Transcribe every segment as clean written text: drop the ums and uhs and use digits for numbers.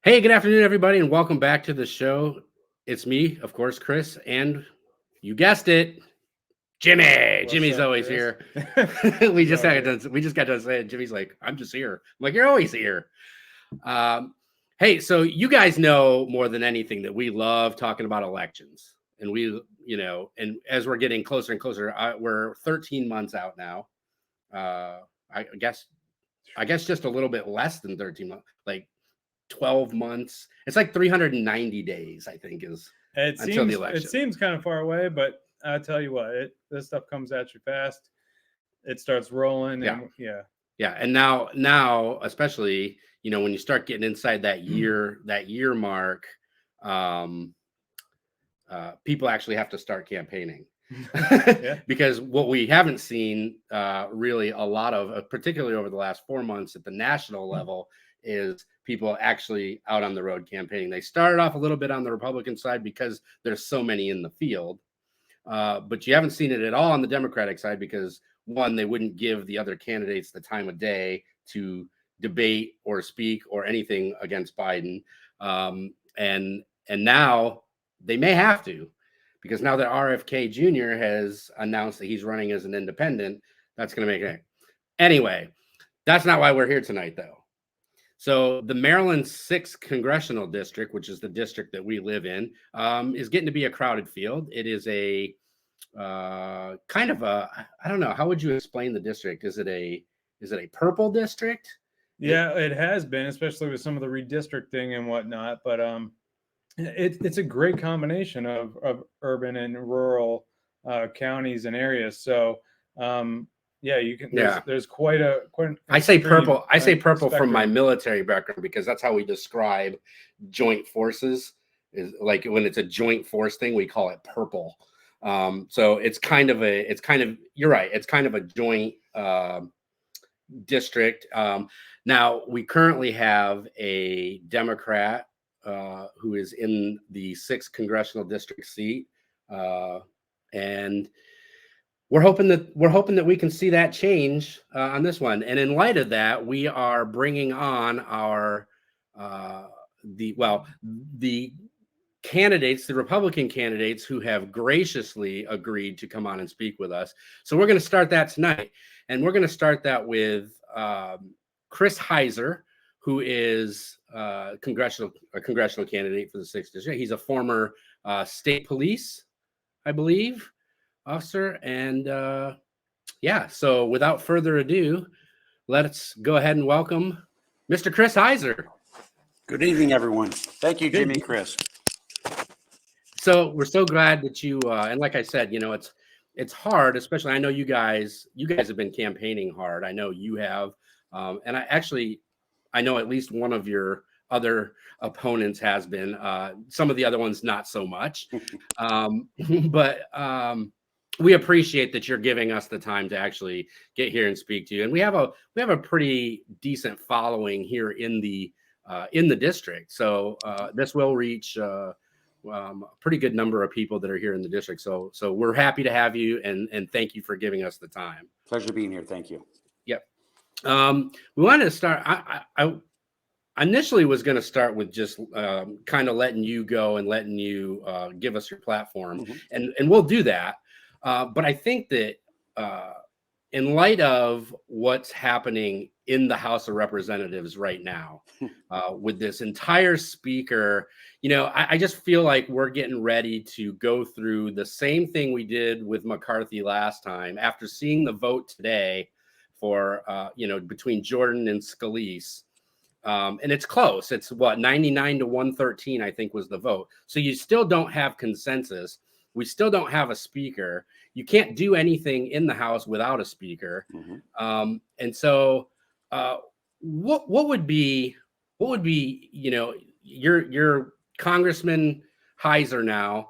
Hey, good afternoon, everybody, and welcome back to the show. It's me, of course, Chris, and you guessed it, Jimmy. What's Jimmy's up, always Chris? here. we He's just always got here. done. We just got done saying, Jimmy's like, I'm just here. I'm like, you're always here. Hey, so you guys know more than anything that we love talking about elections, and and as we're getting closer and closer, we're 13 months out now. Uh, I guess just a little bit less than 13 months, like 12 months. It's like 390 days, I think, is It until the seems it election. seems kind of far away, but I tell you what, this stuff comes at you fast. It starts rolling, Yeah. and yeah, Yeah. And now, especially, when you start getting inside that year mark, um, people actually have to start campaigning. yeah. Because what we haven't seen really a lot of, particularly over the last 4 months at the national level, is people actually out on the road campaigning. They started off a little bit on the Republican side because there's so many in the field, but you haven't seen it at all on the Democratic side because, one, they wouldn't give the other candidates the time of day to debate or speak or anything against Biden, and now they may have to, because now that RFK Jr. has announced that he's running as an independent. That's going to make it. Anyway, that's not why we're here tonight, though. So the Maryland 6th Congressional District, which is the district that we live in, is getting to be a crowded field. It is a kind of I don't know, how would you explain the district? Is it a purple district? Yeah, it has been, especially with some of the redistricting and whatnot. But it's a great combination of urban and rural counties and areas. So yeah, you can. Yeah. There's quite an I say extreme purple. I say purple from my spectrum. military background because that's how we describe joint forces. Is like when it's a joint force thing, we call it purple. So you're right. It's kind of a joint district. Now we currently have a Democrat who is in the 6th congressional district seat, and we're hoping that we can see that change on this one. And in light of that, we are bringing on our uh, the candidates, the Republican candidates who have graciously agreed to come on and speak with us. So we're going to start that tonight, and we're going to start that with Chris Hyser, who is a congressional candidate for the 6th district. He's a former state police, I believe, officer. And yeah, so without further ado, let's go ahead and welcome Mr. Chris Hyser. Good evening, everyone. Thank you, Jimmy, Chris. So we're so glad that you and like I said, it's hard, especially I know you guys have been campaigning hard. I know you have, and I know at least one of your other opponents has been. Some of the other ones not so much, but we appreciate that you're giving us the time to actually get here and speak to you. And we have a pretty decent following here in the district, so this will reach. A pretty good number of people that are here in the district. So we're happy to have you, and thank you for giving us the time. Pleasure being here. Thank you. Yep. We wanted to start. I initially was going to start with just kind of letting you go and letting you give us your platform, and we'll do that. But I think that in light of what's happening in the House of Representatives right now, with this entire speaker, I just feel like we're getting ready to go through the same thing we did with McCarthy last time. After seeing the vote today for, between Jordan and Scalise, and it's close. It's 99 to 113, I think, was the vote. So you still don't have consensus. We still don't have a speaker. You can't do anything in the House without a speaker. And so what would be your Congressman Hyser now,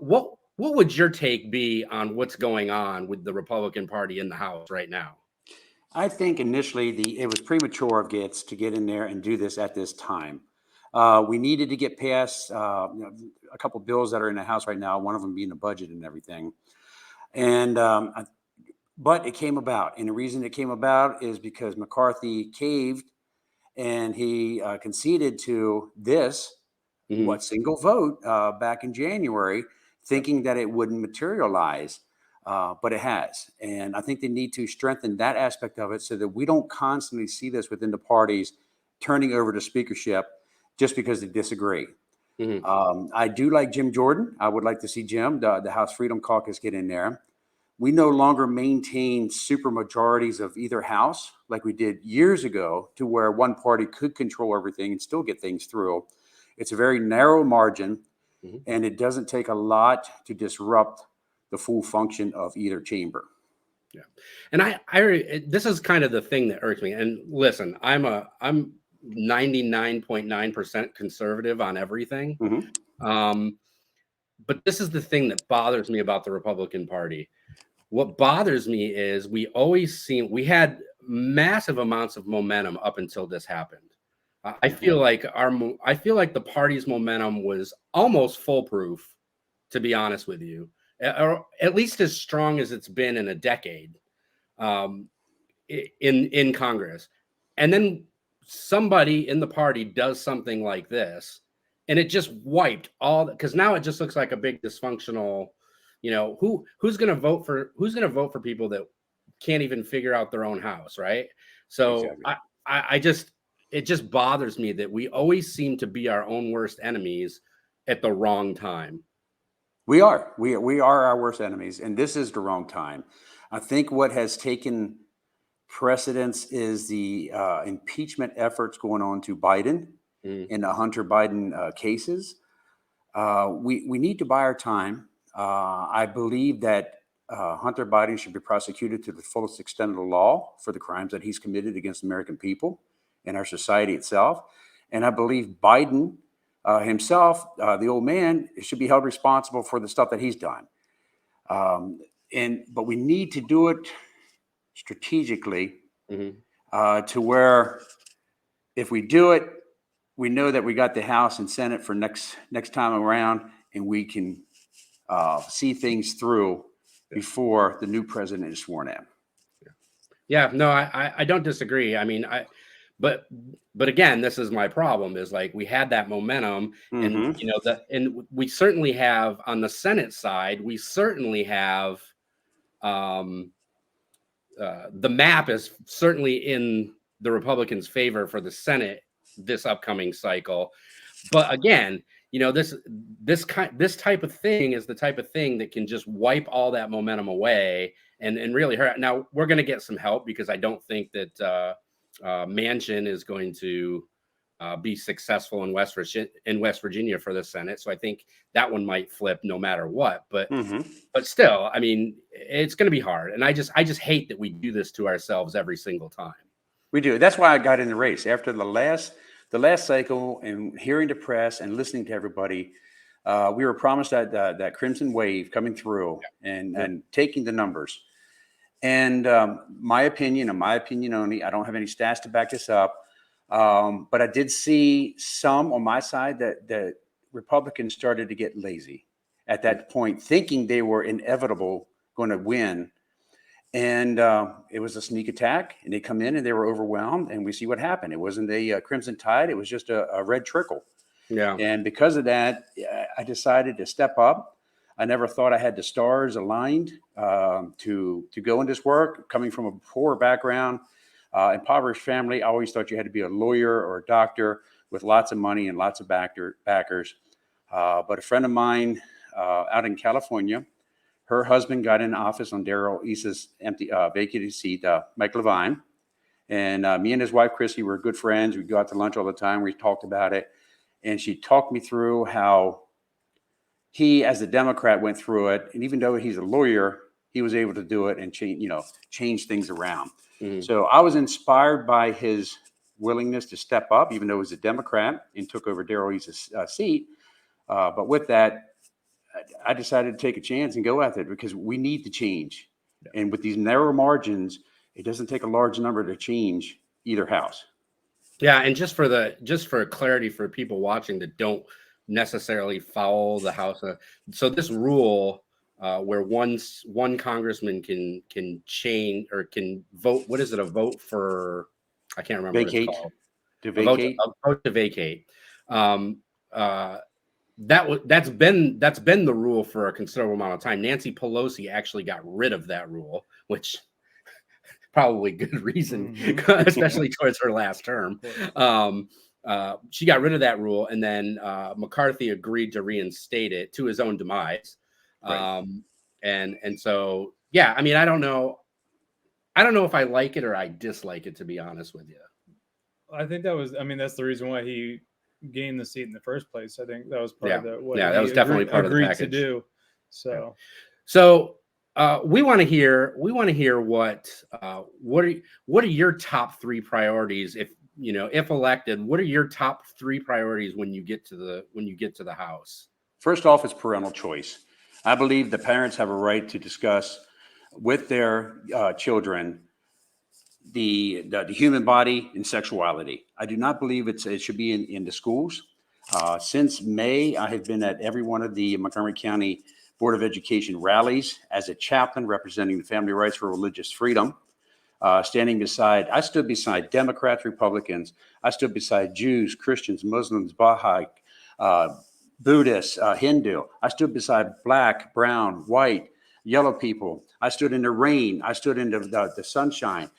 what would your take be on what's going on with the Republican Party in the House right now? I think initially it was premature of Gates to get in there and do this at this time. We needed to get past a couple bills that are in the House right now, one of them being the budget and everything. And but it came about. And the reason it came about is because McCarthy caved and he conceded to this single vote back in January, thinking that it wouldn't materialize. But it has. And I think they need to strengthen that aspect of it so that we don't constantly see this within the parties turning over to speakership just because they disagree. I do like Jim Jordan. I would like to see Jim, the House Freedom Caucus, get in there. We no longer maintain super majorities of either house like we did years ago, to where one party could control everything and still get things through. It's a very narrow margin, and it doesn't take a lot to disrupt the full function of either chamber. Yeah. And this is kind of the thing that irks me. And listen, I'm 99.9% conservative on everything. But this is the thing that bothers me about the Republican Party. What bothers me is we had massive amounts of momentum up until this happened. I feel like the party's momentum was almost foolproof, to be honest with you, or at least as strong as it's been in a decade in Congress. And then somebody in the party does something like this, and it just wiped all, because now it just looks like a big dysfunctional, who's going to vote for people that can't even figure out their own house, right? So exactly. It just bothers me that we always seem to be our own worst enemies at the wrong time. We are our worst enemies, and this is the wrong time. I think what has taken precedence is the impeachment efforts going on to Biden in the Hunter Biden cases. We need to buy our time. I believe that Hunter Biden should be prosecuted to the fullest extent of the law for the crimes that he's committed against American people and our society itself. And I believe Biden himself, the old man, should be held responsible for the stuff that he's done. But we need to do it strategically to where if we do it, we know that we got the House and Senate for next time around, and we can see things through before the new president is sworn in. Yeah, no, I don't disagree. I mean, but again, this is my problem, is like we had that momentum, and and we certainly have on the Senate side, we certainly have the map is certainly in the Republicans' favor for the Senate this upcoming cycle. But again, this type of thing is the type of thing that can just wipe all that momentum away and really hurt. Now we're going to get some help, because I don't think that Manchin is going to be successful in West Virginia for the Senate. So I think that one might flip no matter what. But still, I mean, it's going to be hard. And I just hate that we do this to ourselves every single time. We do. That's why I got in the race after the last cycle, and hearing the press and listening to everybody. We were promised that crimson wave coming through and taking the numbers. And my opinion only, I don't have any stats to back this up, but I did see some on my side that Republicans started to get lazy at that point, thinking they were inevitable going to win. And it was a sneak attack, and they come in and they were overwhelmed, and we see what happened. It wasn't a crimson tide. It was just a red trickle. Yeah. And because of that, I decided to step up. I never thought I had the stars aligned to go in this work. Coming from a poor background, impoverished family, I always thought you had to be a lawyer or a doctor with lots of money and lots of backers. But a friend of mine out in California, her husband got in office on Darrell East's empty vacated seat, Mike Levine. And me and his wife, Chrissy, were good friends. We'd go out to lunch all the time. We talked about it. And she talked me through how he, as a Democrat, went through it. And even though he's a lawyer, he was able to do it and change things around. So I was inspired by his willingness to step up, even though he was a Democrat and took over Darrell East's seat. But with that, I decided to take a chance and go at it, because we need to change. Yeah. And with these narrow margins, it doesn't take a large number to change either house. Yeah, and just for clarity for people watching that don't necessarily follow the House, so this rule where one congressman can change or can vote. What is it? A vote for? I can't remember. Vacate. What it's called. To a vote, vacate? a vote to vacate. Um, that's been the rule for a considerable amount of time. Nancy Pelosi actually got rid of that rule, which probably good reason, especially towards her last term. She got rid of that rule, and then McCarthy agreed to reinstate it to his own demise. Right. And so, yeah, I mean, I don't know if I like it or I dislike it, to be honest with you. I think that's the reason why he gained the seat in the first place. I think that was part of what that he was definitely part of the agreed package to do. So, we want to hear what are your top 3 priorities if elected? What are your top 3 priorities when you get to the House? First off, it's parental choice. I believe the parents have a right to discuss with their children the human body and sexuality. I do not believe it should be in the schools. Since May, I have been at every one of the Montgomery County Board of Education rallies as a chaplain representing the family rights for religious freedom. I stood beside Democrats, Republicans. I stood beside Jews, Christians, Muslims, Baha'i, Buddhists, Hindu. I stood beside black, brown, white, yellow people. I stood in the rain. I stood in the sunshine.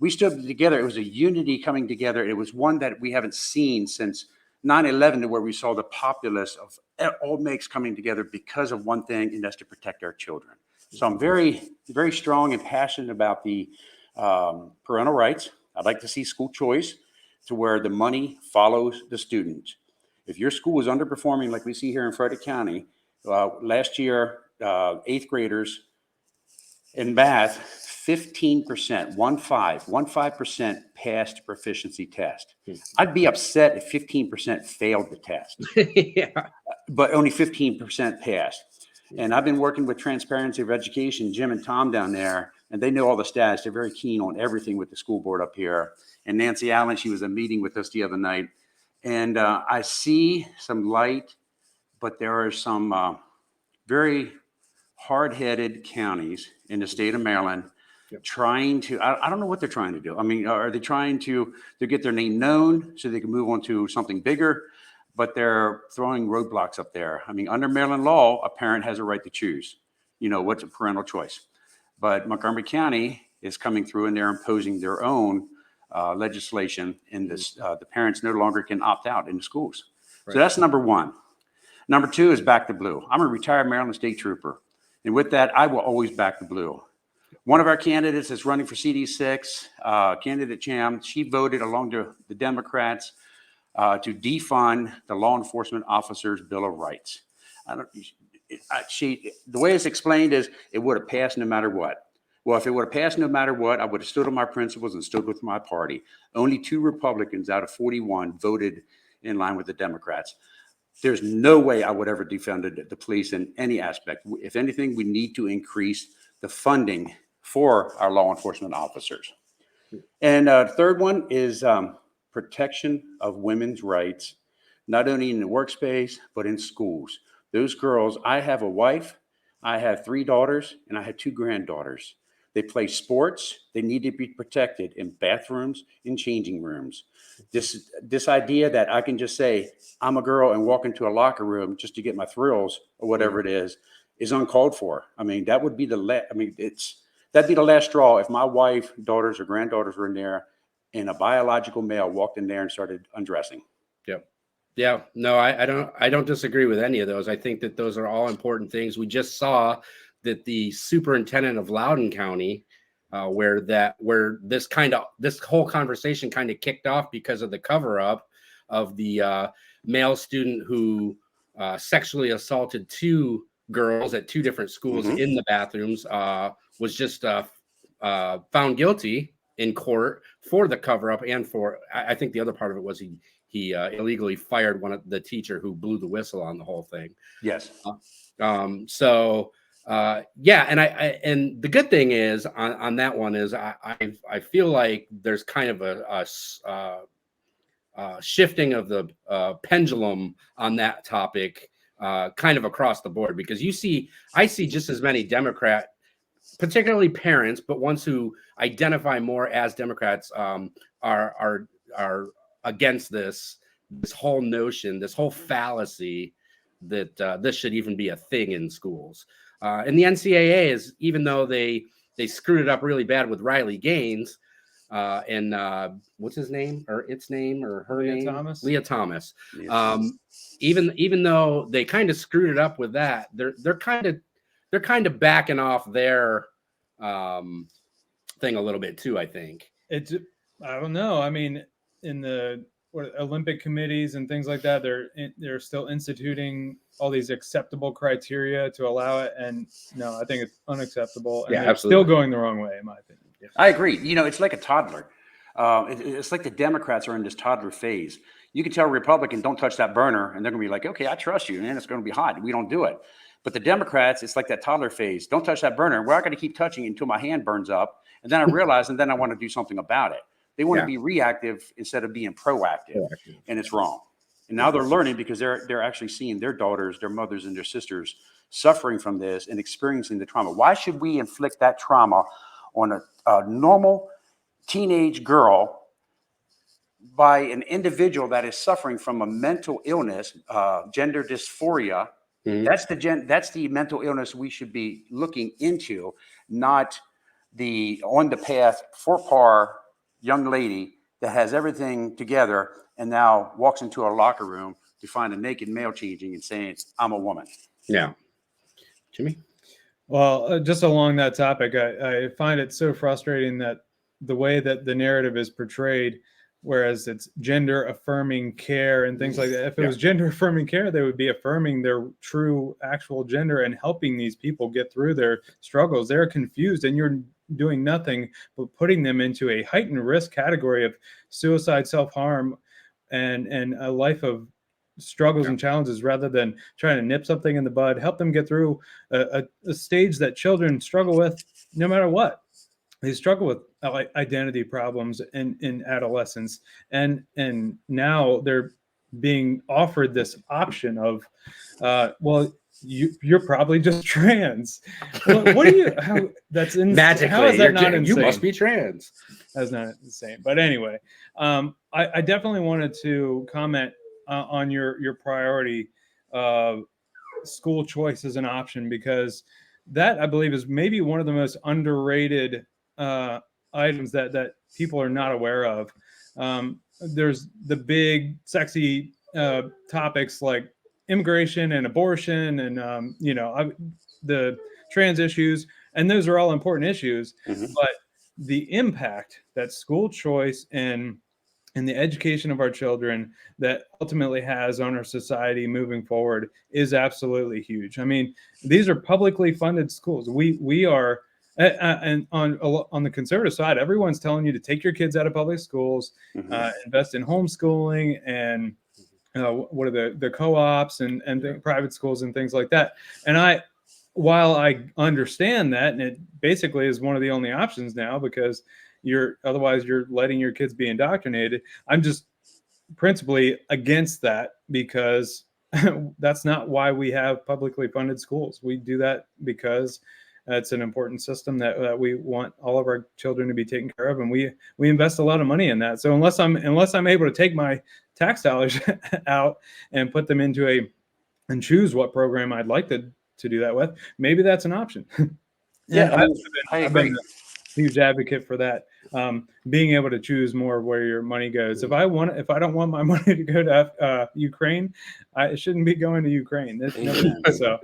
We stood together. It was a unity coming together. It was one that we haven't seen since 9/11, where we saw the populace of all makes coming together because of one thing, and that's to protect our children. So I'm very, very strong and passionate about the parental rights. I'd like to see school choice to where the money follows the student. If your school is underperforming, like we see here in Frederick County, last year, 8th graders in math, 15%, 15% passed proficiency test. I'd be upset if 15% failed the test, Yeah. but only 15% passed. And I've been working with Transparency of Education, Jim and Tom down there, and they know all the stats. They're very keen on everything with the school board up here. And Nancy Allen, she was a meeting with us the other night. And I see some light, but there are some very hard-headed counties in the state of Maryland trying to, I don't know what they're trying to do. I mean, are they trying to get their name known so they can move on to something bigger? But they're throwing roadblocks up there. I mean, under Maryland law, a parent has a right to choose, what's a parental choice. But Montgomery County is coming through and they're imposing their own legislation in this. The parents no longer can opt out in the schools. Right. So that's number one. Number 2 is back to blue. I'm a retired Maryland State Trooper. And with that, I will always back the blue. One of our candidates is running for CD6, candidate Cham. She voted along the Democrats to defund the Law Enforcement Officers' Bill of Rights. The way it's explained is it would have passed no matter what. Well, if it would have passed no matter what, I would have stood on my principles and stood with my party. Only 2 Republicans out of 41 voted in line with the Democrats. There's no way I would ever defend the police in any aspect. If anything, we need to increase the funding for our law enforcement officers. And the third one is protection of women's rights, not only in the workspace, but in schools. Those girls, I have a wife, I have 3 daughters, and I have 2 granddaughters. They play sports. They need to be protected in bathrooms, in changing rooms. This idea that I can just say, I'm a girl and walk into a locker room just to get my thrills or whatever it is uncalled for. I mean, that would be that'd be the last straw if my wife, daughters, or granddaughters were in there and a biological male walked in there and started undressing. Yep. Yeah, no, I don't disagree with any of those. I think that those are all important things. We just saw that the superintendent of Loudoun County, where this whole conversation kind of kicked off because of the cover up of the male student who sexually assaulted 2 girls at 2 different schools in the bathrooms, was just found guilty in court for the cover up and for, I think the other part of it was he illegally fired the teacher who blew the whistle on the whole thing. Yes. And the good thing is on that one is I feel like there's kind of a shifting of the pendulum on that topic, kind of across the board, because I see just as many Democrat, particularly parents, but ones who identify more as Democrats, are against this whole notion, this whole fallacy that this should even be a thing in schools. And the NCAA is, even though they screwed it up really bad with Riley Gaines and what's his name or its name or her Leah name, Thomas. Leah Thomas. Even though they kind of screwed it up with that, they're kind of backing off their thing a little bit too, I think. I don't know. I mean, in the Olympic committees and things like that, they're still instituting all these acceptable criteria to allow it, and no, I think it's unacceptable, and they're still going the wrong way, in my opinion. Yeah. I agree. You know, it's like a toddler. It's like the Democrats are in this toddler phase. You can tell a Republican, don't touch that burner, and they're going to be like, okay, I trust you, and it's going to be hot. We don't do it. But the Democrats, it's like that toddler phase. Don't touch that burner. We're not going to keep touching it until my hand burns up. And then I realize, and then I want to do something about it. They want to be reactive instead of being proactive. And it's wrong. And now they're learning because they're actually seeing their daughters, their mothers, and their sisters suffering from this and experiencing the trauma. Why should we inflict that trauma on a normal teenage girl by an individual that is suffering from a mental illness, gender dysphoria? That's the mental illness we should be looking into, not the on the path for par young lady that has everything together and now walks into a locker room to find a naked male changing and saying, I'm a woman. Yeah. Jimmy? Well, just along that topic, I find it so frustrating that the way that the narrative is portrayed, whereas it's gender affirming care and things like that. If it was gender affirming care, they would be affirming their true actual gender and helping these people get through their struggles. They're confused, and you're doing nothing but putting them into a heightened risk category of suicide, self-harm, and a life of struggles and challenges, rather than trying to nip something in the bud, help them get through a stage that children struggle with no matter what. They struggle with identity problems in adolescence, and now they're being offered this option of, well, you're probably just trans. What do you? How that's magically? How is that not insane? You must be trans. That's not insane. But anyway, I definitely wanted to comment on your priority of school choice as an option, because that, I believe, is maybe one of the most underrated items that people are not aware of. There's the big, sexy topics like immigration and abortion and the trans issues, and those are all important issues. But the impact that school choice and the education of our children that ultimately has on our society moving forward is absolutely huge. I mean, these are publicly funded schools. We are, and on the conservative side, everyone's telling you to take your kids out of public schools, invest in homeschooling and what are the co-ops and private schools and things like that. And while I understand that, and it basically is one of the only options now, because otherwise you're letting your kids be indoctrinated, I'm just principally against that, because that's not why we have publicly funded schools. We do that because it's an important system that we want all of our children to be taken care of, and we invest a lot of money in that. So unless I'm able to take my tax dollars out and put them into and choose what program I'd like to do that with, maybe that's an option. Yeah, I agree. A huge advocate for that. Being able to choose more of where your money goes. If I don't want my money to go to Ukraine, it shouldn't be going to Ukraine. So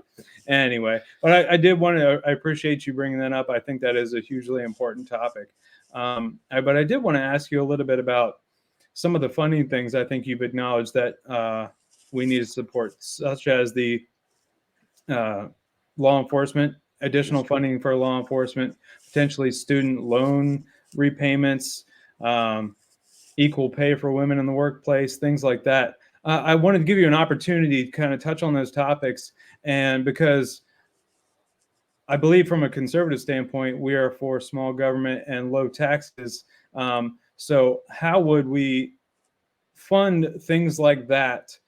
anyway, but I appreciate you bringing that up. I think that is a hugely important topic. But I did want to ask you a little bit about some of the funding things I think you've acknowledged that we need to support, such as the law enforcement, additional funding for law enforcement, potentially student loan repayments, equal pay for women in the workplace, things like that. I wanted to give you an opportunity to kind of touch on those topics, and because I believe from a conservative standpoint, we are for small government and low taxes. So how would we fund things like that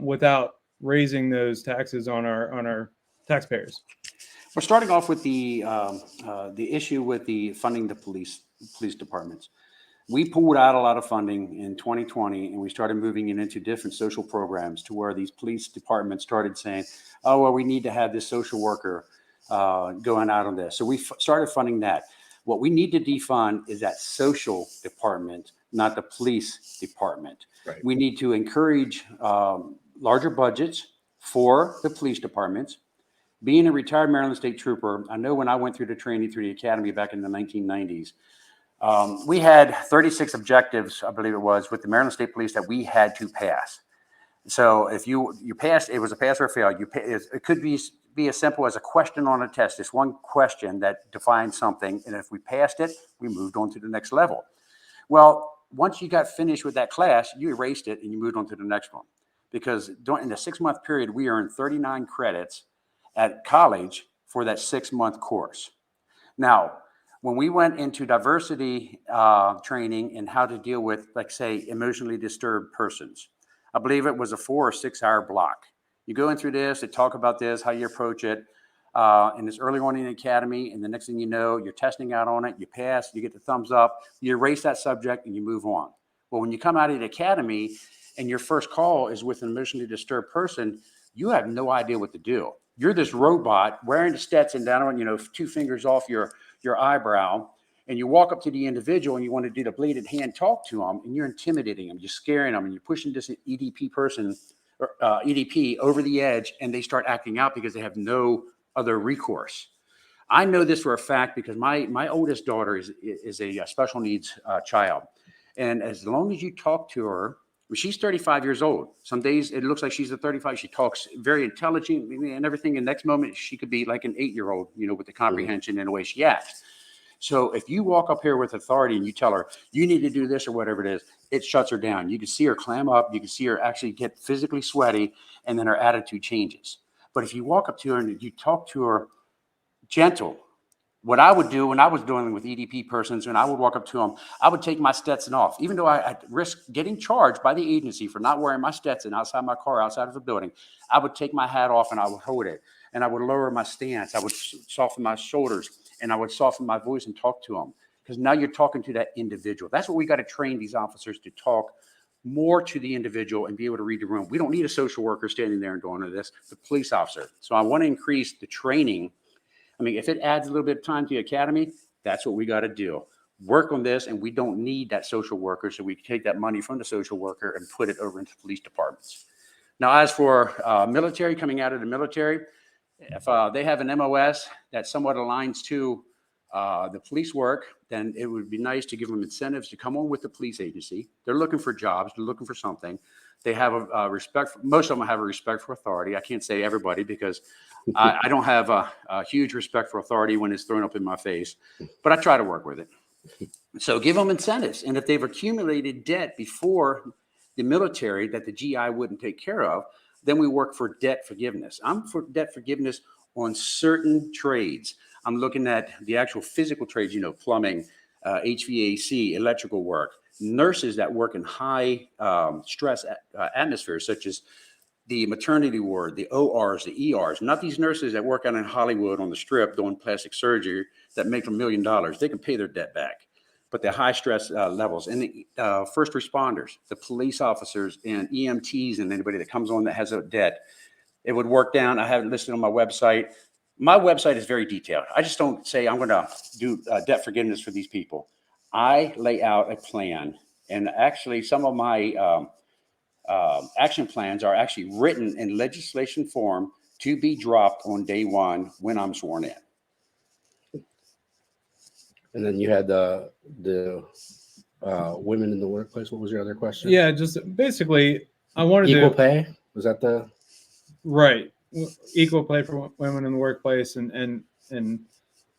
without raising those taxes on our taxpayers? We're starting off with the issue with the funding the police departments. We pulled out a lot of funding in 2020, and we started moving it into different social programs to where these police departments started saying, oh, well, we need to have this social worker going out on this. So we started funding that. What we need to defund is that social department, not the police department. Right. We need to encourage larger budgets for the police departments. Being a retired Maryland State Trooper, I know when I went through the training through the academy back in the 1990s, we had 36 objectives, I believe it was, with the Maryland State Police that we had to pass. So if you passed, it was a pass or a fail. It could be as simple as a question on a test. It's one question that defines something, and if we passed it, we moved on to the next level. Well, once you got finished with that class, you erased it and you moved on to the next one. Because in the 6-month period, we earned 39 credits at college for that 6-month course. Now, when we went into diversity training and how to deal with, like, say, emotionally disturbed persons, I believe it was a 4 or 6 hour block. You go in through this, they talk about this, how you approach it, and it's early on in the academy, and the next thing you know, you're testing out on it, you pass, you get the thumbs up, you erase that subject, and you move on. Well, when you come out of the academy and your first call is with an emotionally disturbed person, you have no idea what to do. You're this robot wearing the Stetson down on, 2 fingers off your eyebrow, and you walk up to the individual and you want to do the bladed hand talk to them, and you're intimidating them, you're scaring them, and you're pushing this EDP person, or EDP, over the edge, and they start acting out because they have no other recourse. I know this for a fact because my oldest daughter is a special needs child, and as long as you talk to her, she's 35 years old. Some days it looks like she's a 35. She talks very intelligent and everything. And next moment she could be like an 8-year-old, with the comprehension and the way she acts. So if you walk up here with authority and you tell her you need to do this or whatever it is, it shuts her down. You can see her clam up. You can see her actually get physically sweaty, and then her attitude changes. But if you walk up to her and you talk to her gentle, what I would do when I was dealing with EDP persons, and I would walk up to them, I would take my Stetson off. Even though I risk getting charged by the agency for not wearing my Stetson outside my car, outside of the building, I would take my hat off and I would hold it. And I would lower my stance. I would soften my shoulders, and I would soften my voice and talk to them. Because now you're talking to that individual. That's what we got to train these officers to talk more to the individual and be able to read the room. We don't need a social worker standing there and doing this, the police officer. So I want to increase the training. I mean, if it adds a little bit of time to the academy, that's what we got to do. Work on this, and we don't need that social worker, so we can take that money from the social worker and put it over into police departments. Now, as for military, coming out of the military, if they have an MOS that somewhat aligns to the police work, then it would be nice to give them incentives to come on with the police agency. They're looking for jobs. They're looking for something. They have a respect. Most of them have a respect for authority. I can't say everybody because I don't have a huge respect for authority when it's thrown up in my face, but I try to work with it. So give them incentives. And if they've accumulated debt before the military that the GI wouldn't take care of, then we work for debt forgiveness. I'm for debt forgiveness on certain trades. I'm looking at the actual physical trades, plumbing, HVAC, electrical work, nurses that work in high stress atmospheres, such as the maternity ward, the ORs, the ERs, not these nurses that work out in Hollywood on the Strip doing plastic surgery that make $1 million. They can pay their debt back, but the high stress levels, and the first responders, the police officers and EMTs, and anybody that comes on that has a debt, it would work down. I have it listed on my website. My website is very detailed. I just don't say I'm going to do debt forgiveness for these people. I lay out a plan, and actually some of my action plans are actually written in legislation form to be dropped on day one when I'm sworn in. And then you had the women in the workplace. What was your other question? Yeah, just basically, I wanted equal pay. Was that the right? Equal pay for women in the workplace, and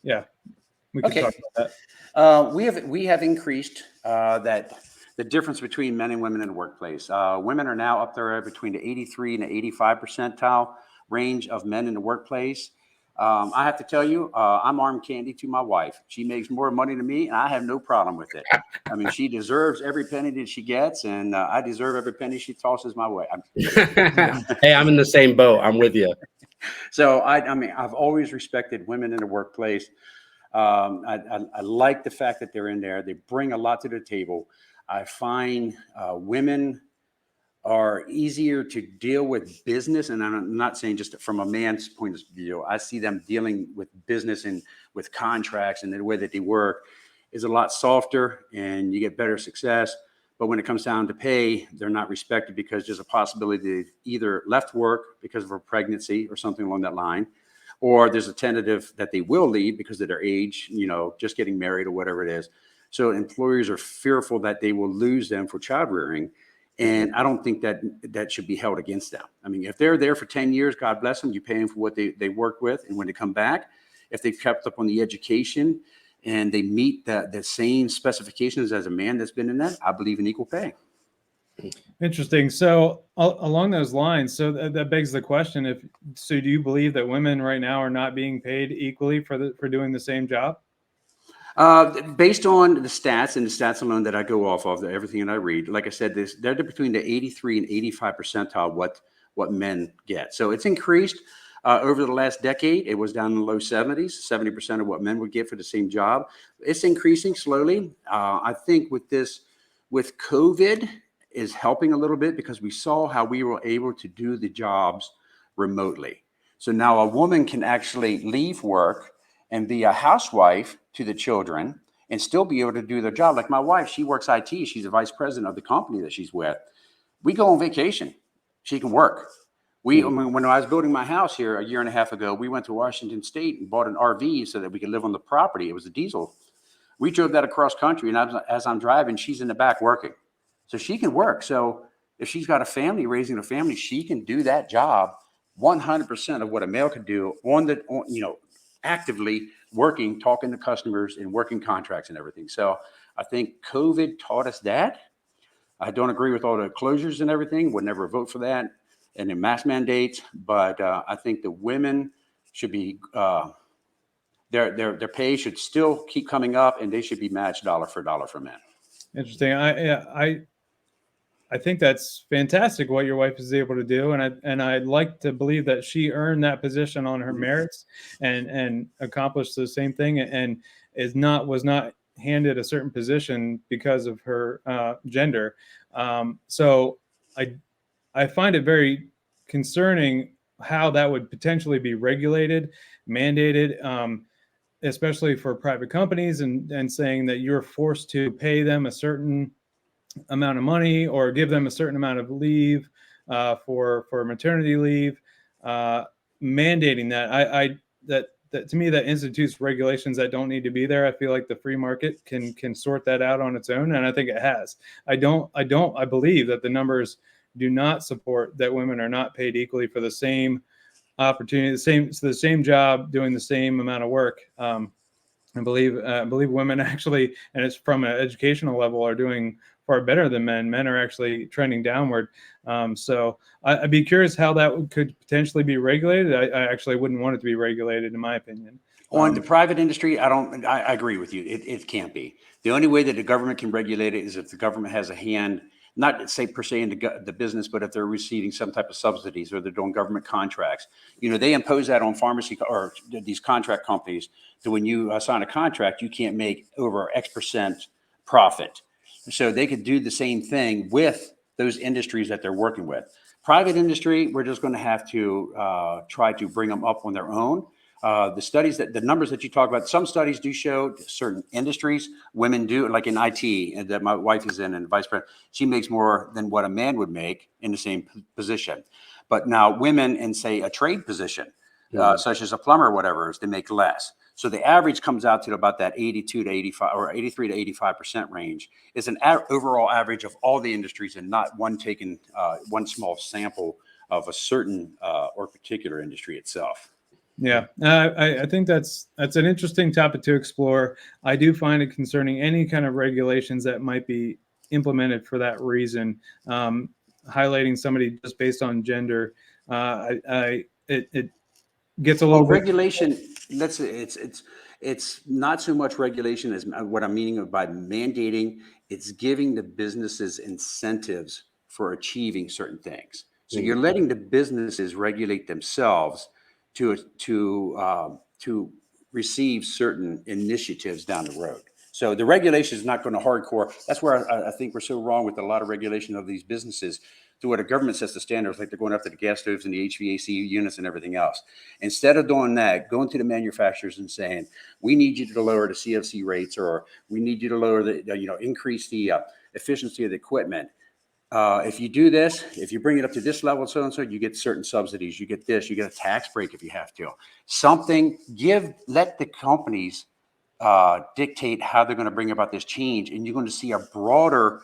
yeah, we can talk about that. We have increased that the difference between men and women in the workplace. Women are now up there between the 83 and the 85 percentile range of men in the workplace. I have to tell you, I'm arm candy to my wife. She makes more money than me, and I have no problem with it. I mean, she deserves every penny that she gets, and I deserve every penny she tosses my way. Hey, I'm in the same boat. I'm with you. So, I mean, I've always respected women in the workplace. I like the fact that they're in there. They bring a lot to the table. I find women are easier to deal with business. And I'm not saying just from a man's point of view. I see them dealing with business and with contracts, and the way that they work is a lot softer, and you get better success. But when it comes down to pay, they're not respected because there's a possibility they either left work because of a pregnancy or something along that line, or there's a tentative that they will leave because of their age, just getting married or whatever it is. So employers are fearful that they will lose them for child rearing. And I don't think that should be held against them. I mean, if they're there for 10 years, God bless them, you pay them for what they worked with. And when they come back, if they've kept up on the education and they meet the same specifications as a man that's been in that, I believe in equal pay. Interesting. So along those lines, so that begs the question: do you believe that women right now are not being paid equally for doing the same job? Based on the stats and the stats alone that I go off of, everything that I read, like I said, they're between the 83 and 85 percentile what men get. So it's increased over the last decade. It was down in the low 70s, 70% of what men would get for the same job. It's increasing slowly. I think with COVID is helping a little bit because we saw how we were able to do the jobs remotely. So now a woman can actually leave work and be a housewife to the children and still be able to do their job. Like my wife, she works IT. She's the vice president of the company that she's with. We go on vacation. She can work. When I was building my house here a year and a half ago, we went to Washington State and bought an RV so that we could live on the property. It was a diesel. We drove that across country, and as I'm driving, she's in the back working. So she can work. So if she's got a family, raising a family, she can do that job 100% of what a male could do actively working, talking to customers and working contracts and everything. So I think COVID taught us that. I don't agree with all the closures and everything, would never vote for that, and the mask mandates. But I think the women should be, their pay should still keep coming up, and they should be matched dollar for dollar for men. Interesting. I think that's fantastic what your wife is able to do, and I'd like to believe that she earned that position on her merits and accomplished the same thing, and was not handed a certain position because of her gender. So I find it very concerning how that would potentially be regulated, mandated, especially for private companies, and saying that you're forced to pay them a certain amount of money or give them a certain amount of leave for maternity leave, mandating that. That to me, that institutes regulations that don't need to be there. I feel like the free market can sort that out on its own, and I think it has. I believe that the numbers do not support that women are not paid equally for the same opportunity, the same job, doing the same amount of work. I believe women actually, and it's from an educational level, are doing far better than men. Men are actually trending downward. So I'd be curious how that could potentially be regulated. I actually wouldn't want it to be regulated, in my opinion. On the private industry, I agree with you. It can't be. The only way that the government can regulate it is if the government has a hand, not say per se in the business, but if they're receiving some type of subsidies or they're doing government contracts. They impose that on pharmacy or these contract companies. So when you sign a contract, you can't make over X percent profit. So they could do the same thing with those industries that they're working with. Private industry, we're just going to have to try to bring them up on their own. The numbers that you talk about, some studies do show certain industries, women do, like in IT, that my wife is in, and vice president, she makes more than what a man would make in the same position. But now women in, say, a trade position, such as a plumber or whatever, they make less. So the average comes out to about that 82 to 85 or 83 to 85% range. It's an overall average of all the industries, and not one small sample of a certain or particular industry itself. Yeah, I think that's an interesting topic to explore. I do find it concerning any kind of regulations that might be implemented for that reason. Highlighting somebody just based on gender, it gets a little regulation. It's not so much regulation as what I'm meaning by mandating. It's giving the businesses incentives for achieving certain things. So you're letting the businesses regulate themselves to receive certain initiatives down the road. So the regulation is not going to hardcore. That's where I think we're so wrong with a lot of regulation of these businesses, to where the government sets the standards, like they're going after the gas stoves and the HVAC units and everything else. Instead of doing that, going to the manufacturers and saying, we need you to lower the CFC rates, or we need you to lower increase the efficiency of the equipment. If you do this, if you bring it up to this level, so and so, you get certain subsidies. You get this. You get a tax break if you have to. Something. Let the companies dictate how they're going to bring about this change, and you're going to see a broader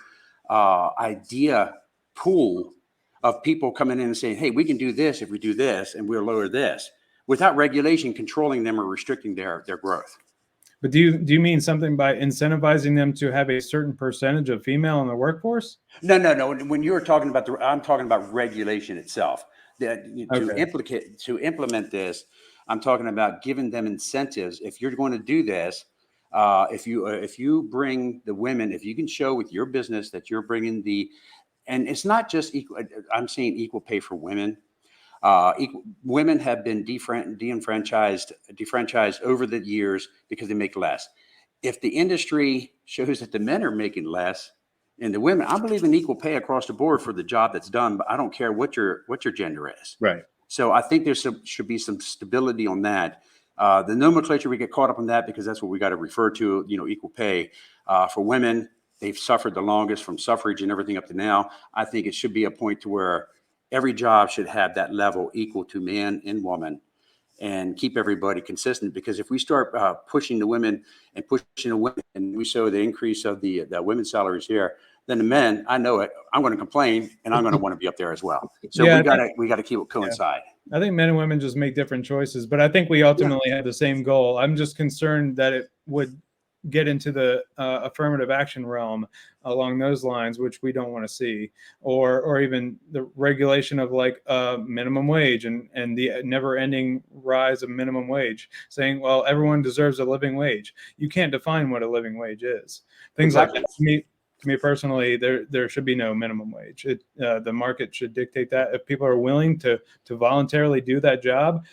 idea pool of people coming in and saying, "Hey, we can do this if we do this, and we'll lower this," without regulation controlling them or restricting their growth. But do you mean something by incentivizing them to have a certain percentage of female in the workforce? No. When you're talking about I'm talking about regulation itself. To implement this, I'm talking about giving them incentives. If you're going to do this, if you bring the women, if you can show with your business that you're bringing and it's not just equal. I'm saying equal pay for women. Women have been defranchised over the years because they make less. If the industry shows that the men are making less and the women, I believe in equal pay across the board for the job that's done, but I don't care what your gender is. Right. So I think should be some stability on that. The nomenclature, we get caught up on that because that's what we got to refer to, equal pay. For women, they've suffered the longest from suffrage and everything up to now. I think it should be a point to where every job should have that level equal to man and woman, and keep everybody consistent. Because if we start pushing the women and we show the increase of the women's salaries here, then the men, I know it, I'm going to complain and I'm going to want to be up there as well. So we got to keep it coincide. Yeah. I think men and women just make different choices, but I think we ultimately have the same goal. I'm just concerned that it would get into the affirmative action realm along those lines, which we don't want to see, or even the regulation of like minimum wage and the never ending rise of minimum wage, saying, well, everyone deserves a living wage. You can't define what a living wage is. Things exactly. Like that. To me personally, there should be no minimum wage. The market should dictate that. If people are willing to voluntarily do that job,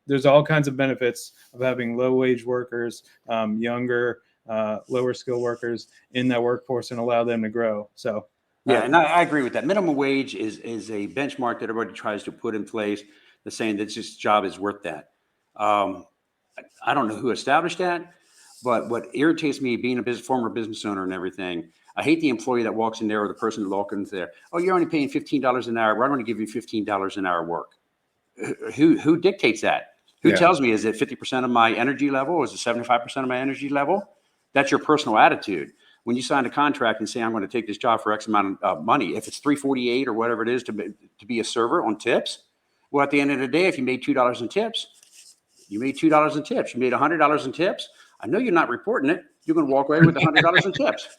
there's all kinds of benefits of having low wage workers, younger, lower skill workers in that workforce, and allow them to grow. So yeah, and I agree with that. Minimum wage is a benchmark that everybody tries to put in place, the saying that this job is worth that. I don't know who established that, but what irritates me, being a former business owner and everything, I hate the employee that walks in there or the person that walks in there. Oh, you're only paying $15 an hour. We're going to give you $15 an hour work. Who dictates that? Who tells me, is it 50% of my energy level? Or is it 75% of my energy level? That's your personal attitude. When you sign a contract and say, I'm going to take this job for X amount of money, if it's $3.48 or whatever it is to be a server on tips, well, at the end of the day, if you made $2 in tips, you made $2 in tips. You made $100 in tips. I know you're not reporting it. You're going to walk away with $100 in tips.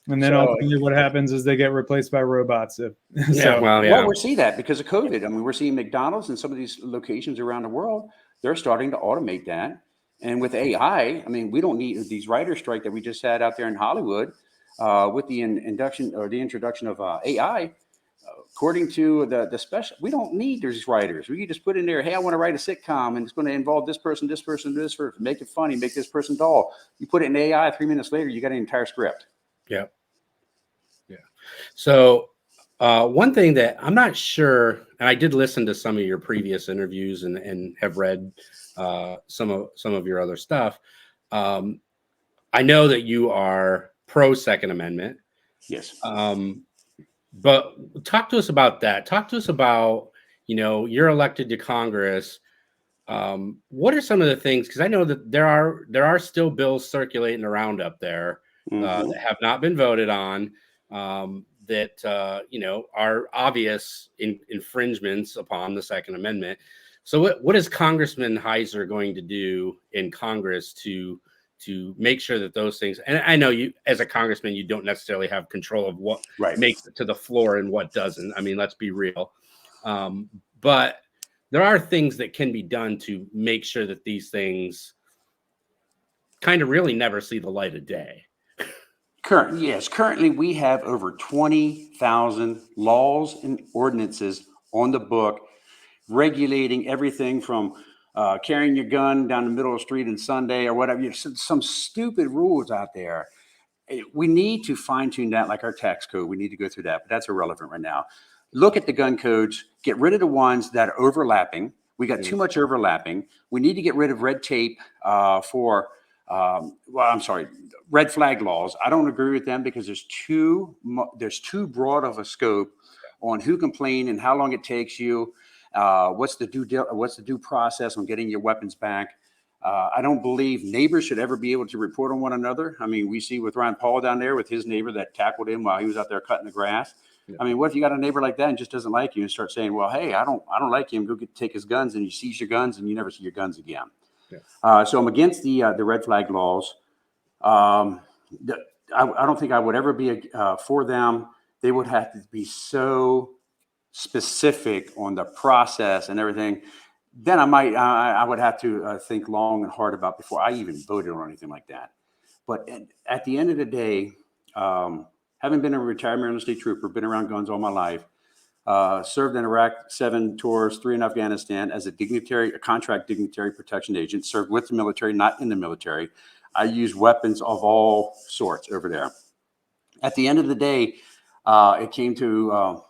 And then ultimately what happens is they get replaced by robots. Well, we see that because of COVID. I mean, we're seeing McDonald's and some of these locations around the world, they're starting to automate that. And with AI, I mean, we don't need these writer strike that we just had out there in Hollywood with the introduction of AI. According to the special, we don't need these writers. We can just put in there, hey, I want to write a sitcom and it's going to involve this person, make it funny, make this person dull. You put it in AI, 3 minutes later, you got an entire script. Yeah. So one thing that I'm not sure, and I did listen to some of your previous interviews and have read some of your other stuff. I know that you are pro Second Amendment. Yes. But talk to us about that. Talk to us about, you're elected to Congress. What are some of the things? Because I know that there are still bills circulating around up there that have not been voted on. That are obvious infringements upon the Second Amendment. So what is Congressman Hyser going to do in Congress to make sure that those things? And I know you, as a congressman, you don't necessarily have control of what makes it to the floor and what doesn't. I mean, let's be real. But there are things that can be done to make sure that these things kind of really never see the light of day. Currently we have over 20,000 laws and ordinances on the book regulating everything from carrying your gun down the middle of the street on Sunday or whatever. Some stupid rules out there. We need to fine tune that, like our tax code. We need to go through that, but that's irrelevant right now. Look at the gun codes, get rid of the ones that are overlapping. We got too much overlapping. We need to get rid of red tape red flag laws. I don't agree with them because there's too broad of a scope on who can complain and how long it takes you. What's the due process on getting your weapons back? I don't believe neighbors should ever be able to report on one another. I mean, we see with Ron Paul down there with his neighbor that tackled him while he was out there cutting the grass. Yeah. I mean, what if you got a neighbor like that and just doesn't like you and start saying, well, hey, I don't like him. Go take his guns, and you seize your guns and you never see your guns again. Yeah. So I'm against the red flag laws. I don't think I would ever be for them. They would have to be so specific on the process and everything. Then I would have to think long and hard about before I even voted or anything like that. But at the end of the day, having been a retired Maryland State Trooper, been around guns all my life, served in Iraq 7 tours, 3 in Afghanistan as a contract dignitary protection agent, served with the military, not in the military. I use weapons of all sorts over there. At the end of the day, it came to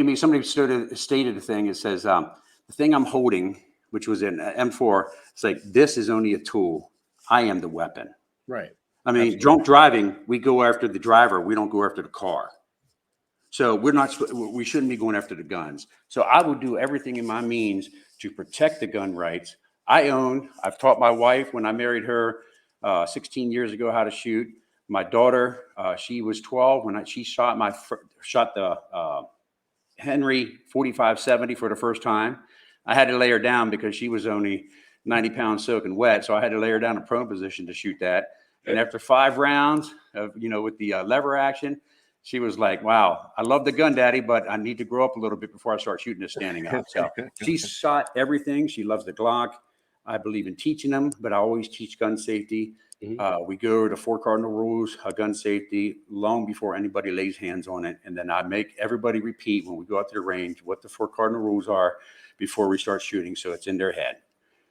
me, somebody stated a thing. It says, the thing I'm holding, which was an M4, it's like, this is only a tool. I am the weapon. Right. I mean, absolutely. Drunk driving, we go after the driver. We don't go after the car. So we shouldn't be going after the guns. So I would do everything in my means to protect the gun rights. I've taught my wife when I married her 16 years ago how to shoot. My daughter, she was 12 when she shot the Henry 45-70 for the first time. I had to lay her down because she was only 90 pounds soaking wet. So I had to lay her down in prone position to shoot that. And after 5 rounds of, with the lever action, she was like, wow, I love the gun, Daddy, but I need to grow up a little bit before I start shooting this standing up. So she shot everything. She loves the Glock. I believe in teaching them, but I always teach gun safety. Mm-hmm. We go to the 4 cardinal rules of gun safety long before anybody lays hands on it. And then I make everybody repeat when we go out to the range what the 4 cardinal rules are before we start shooting, so it's in their head.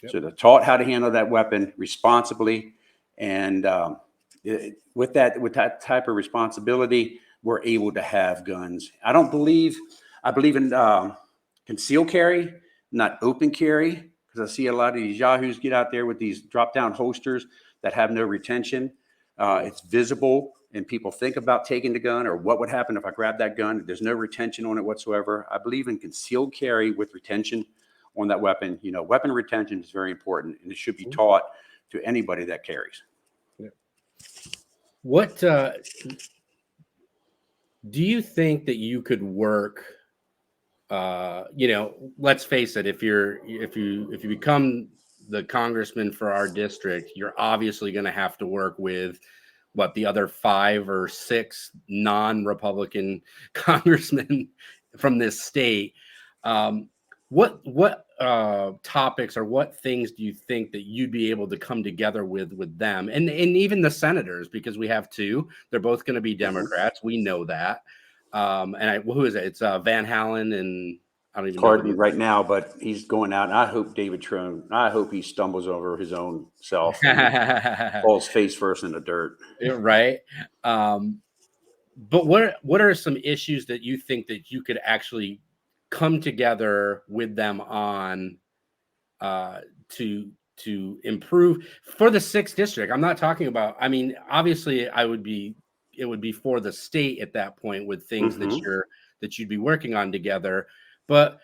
Yep. So they're taught how to handle that weapon responsibly. And with that type of responsibility, we're able to have guns. I believe in concealed carry, not open carry, because I see a lot of these yahoos get out there with these drop-down holsters that have no retention. It's visible, and people think about taking the gun or what would happen if I grab that gun. There's no retention on it whatsoever. I believe in concealed carry with retention on that weapon. Weapon retention is very important, and it should be taught to anybody that carries. Yeah. What do you think that you could work? Let's face it. If you become the congressman for our district, you're obviously going to have to work with the other 5 or 6 non-Republican congressmen from this state. What topics or what things do you think that you'd be able to come together with them and even the senators, because we have 2, they're both going to be Democrats. We know that. Who is it? It's Van Hallen and I don't even know right now, but he's going out. And I hope David Trone, I hope he stumbles over his own self and falls face first in the dirt. Right. But what are some issues that you think that you could actually come together with them on to improve for the 6th district? I'm not talking about, obviously it would be for the state at that point with things that you'd be working on together, but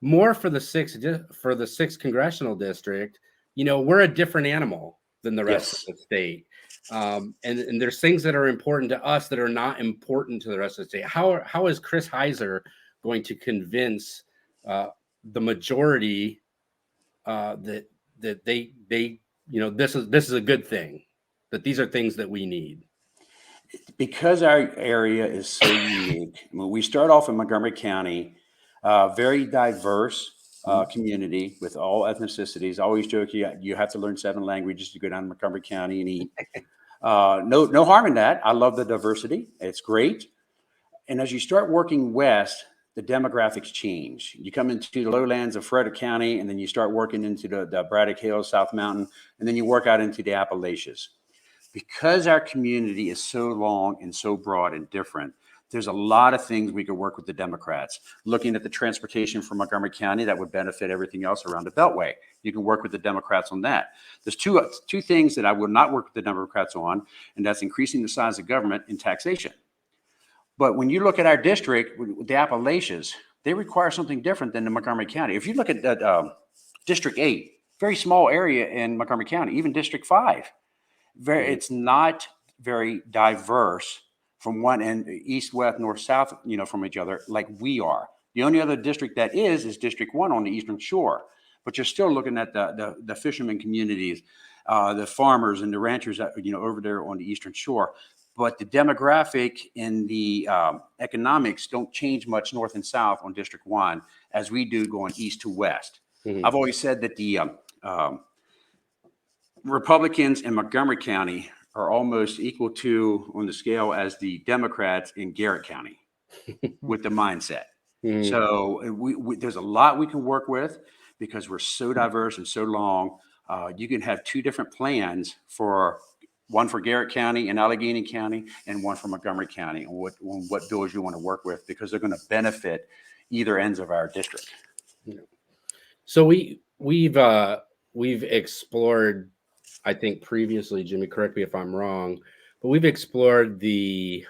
more for the 6th congressional district. We're a different animal than the rest of the state. And there's things that are important to us that are not important to the rest of the state. How is Chris Hyser going to convince the majority that they this is a good thing, that these are things that we need? Because our area is so unique. When we start off in Montgomery County, very diverse community with all ethnicities. I always joke you have to learn 7 languages to go down to Montgomery County and eat. No harm in that. I love the diversity. It's great. And as you start working west, the demographics change. You come into the lowlands of Frederick County, and then you start working into the Braddock Hills, South Mountain, and then you work out into the Appalachians. Because our community is so long and so broad and different, there's a lot of things we could work with the Democrats. Looking at the transportation for Montgomery County, that would benefit everything else around the Beltway. You can work with the Democrats on that. There's two things that I would not work with the Democrats on, and that's increasing the size of government and taxation. But when you look at our district, with the Appalachians, they require something different than the Montgomery County. If you look at District 8, very small area in Montgomery County, even District 5, it's not very diverse from one end, east, west, north, south, from each other, like we are. The only other district that is District 1 on the Eastern Shore. But you're still looking at the fishermen communities, the farmers and the ranchers, over there on the Eastern Shore. But the demographic and the economics don't change much north and south on District 1 as we do going east to west. Mm-hmm. I've always said that the Republicans in Montgomery County are almost equal to on the scale as the Democrats in Garrett County with the mindset. Mm-hmm. So we there's a lot we can work with because we're so diverse and so long. You can have two different plans one for Garrett County and Allegheny County, and one for Montgomery County, on what bills you want to work with, because they're going to benefit either ends of our district. So we've explored, I think previously, Jimmy, correct me if I'm wrong, but we've explored the,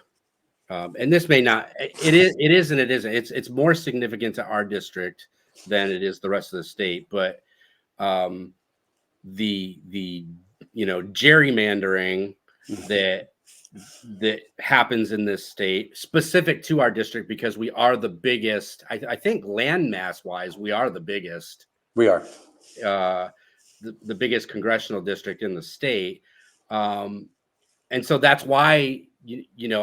and this may not, it is and it isn't. It's more significant to our district than it is the rest of the state, but the gerrymandering that happens in this state, specific to our district, because we are the biggest. I think land mass wise, we are the biggest. We are the biggest congressional district in the state, and so that's why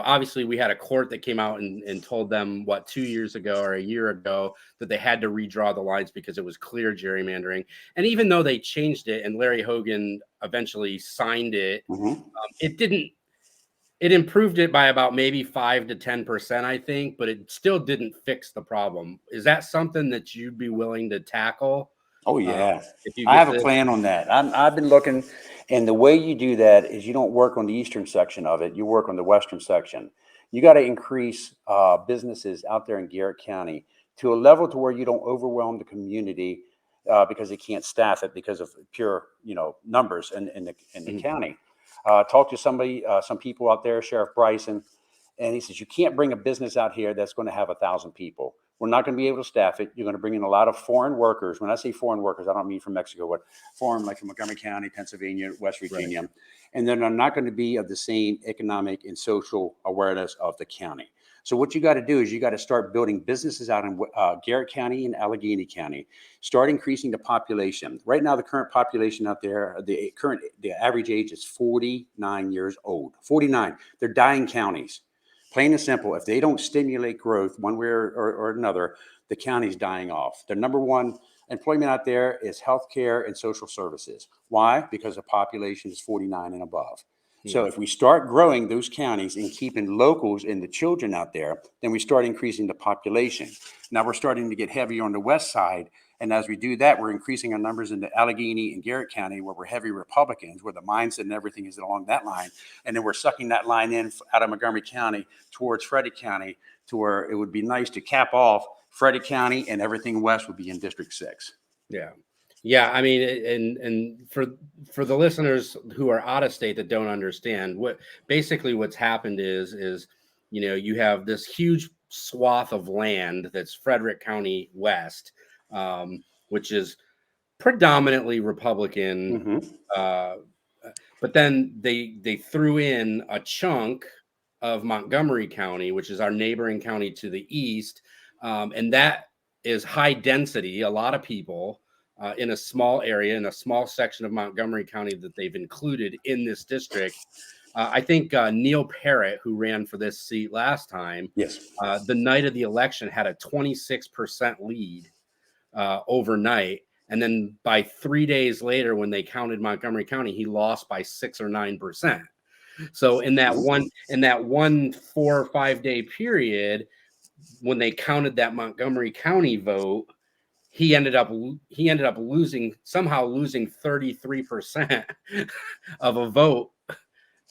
obviously we had a court that came out and told them 2 years ago or a year ago that they had to redraw the lines because it was clear gerrymandering. And even though they changed it and Larry Hogan eventually signed it, it improved it by about maybe 5 to 10%, I think, but it still didn't fix the problem. Is that something that you'd be willing to tackle? Oh yeah, I have a plan on that. I've been looking, and the way you do that is you don't work on the eastern section of it. You work on the western section. You got to increase businesses out there in Garrett County to a level to where you don't overwhelm the community because they can't staff it because of pure numbers in the county. Talk to some people out there, Sheriff Bryson, and he says you can't bring a business out here that's going to have 1,000 people. We're not going to be able to staff it. You're going to bring in a lot of foreign workers. When I say foreign workers, I don't mean from Mexico, but foreign like from Montgomery County, Pennsylvania, West Virginia. Right. And then they're not going to be of the same economic and social awareness of the county. So what you got to do is you got to start building businesses out in Garrett County and Allegheny County. Start increasing the population. Right now, the current population out there, the average age is 49 years old. 49. They're dying counties. Plain and simple, if they don't stimulate growth one way or another, the county's dying off. The number one employment out there is healthcare and social services. Why? Because the population is 49 and above. So if we start growing those counties and keeping locals and the children out there, then we start increasing the population. Now we're starting to get heavier on the west side. And as we do that, we're increasing our numbers in the Allegheny and Garrett County, where we're heavy Republicans, where the mindset and everything is along that line. And then we're sucking that line in out of Montgomery County towards Frederick County, to where it would be nice to cap off Frederick County, and everything west would be in District 6. Yeah. Yeah, I mean, and for the listeners who are out of state that don't understand, what's happened is you have this huge swath of land that's Frederick County West, which is predominantly Republican, but then they threw in a chunk of Montgomery County, which is our neighboring county to the east, and that is high density, a lot of people. In a small area, in a small section of Montgomery County that they've included in this district. I think Neil Parrott, who ran for this seat last time, the night of the election had a 26% lead overnight. And then by 3 days later, when they counted Montgomery County, he lost by 6 or 9%. So in that one 4 or 5 day period, when they counted that Montgomery County vote, he ended up losing 33% of a vote.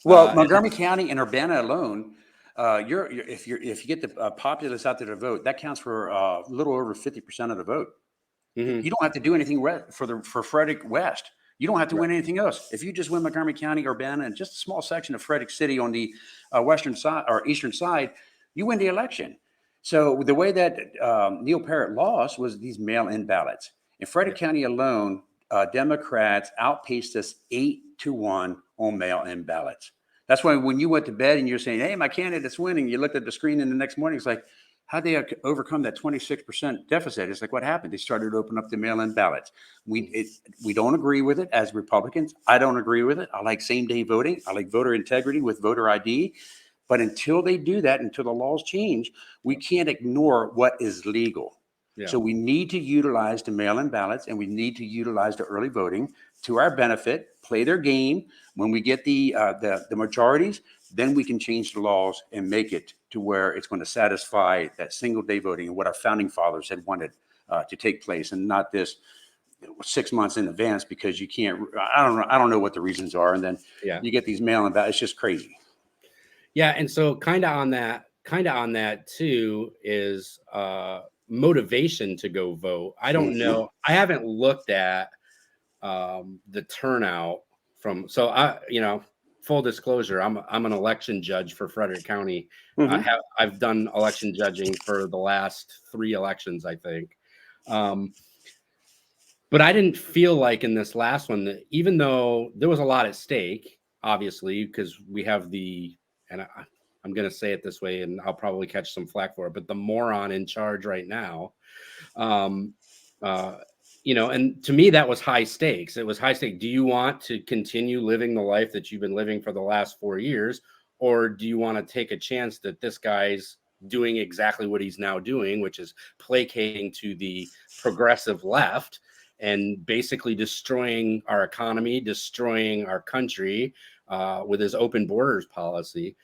Well, Montgomery County and Urbana alone, if you get the populace out there to vote, that counts for a little over 50% of the vote. You don't have to do anything for Frederick West. You don't have to win anything else. If you just win Montgomery County, Urbana, and just a small section of Frederick City on the western side or eastern side, you win the election. So the way that Neil Parrott lost was these mail-in ballots. In Frederick County alone, Democrats outpaced us 8-1 on mail-in ballots. That's why when you went to bed and you're saying, hey, my candidate's winning, you looked at the screen and the next morning, it's like, how'd they overcome that 26% deficit? It's like, what happened? They started to open up the mail-in ballots. We don't agree with it as Republicans. I don't agree with it. I like same-day voting. I like voter integrity with voter ID. But until they do that, until the laws change, we can't ignore what is legal. Yeah. So we need to utilize the mail-in ballots, and we need to utilize the early voting to our benefit, play their game. When we get the majorities, then we can change the laws and make it to where it's going to satisfy that single day voting and what our founding fathers had wanted to take place, and not this 6 months in advance, because you can't. I don't know what the reasons are, and then you get these mail-in ballots. It's just crazy. Yeah, and so kind of on that too is motivation to go vote. I don't know. I haven't looked at the turnout from. So full disclosure, I'm an election judge for Frederick County. I've done election judging for the last 3 elections, I think. But I didn't feel like in this last one that, even though there was a lot at stake, obviously, because we have and I'm going to say it this way, and I'll probably catch some flack for it, but the moron in charge right now, and to me, that was high stakes. It was high stakes. Do you want to continue living the life that you've been living for the last 4 years? Or do you want to take a chance that this guy's doing exactly what he's now doing, which is placating to the progressive left and basically destroying our economy, destroying our country with his open borders policy?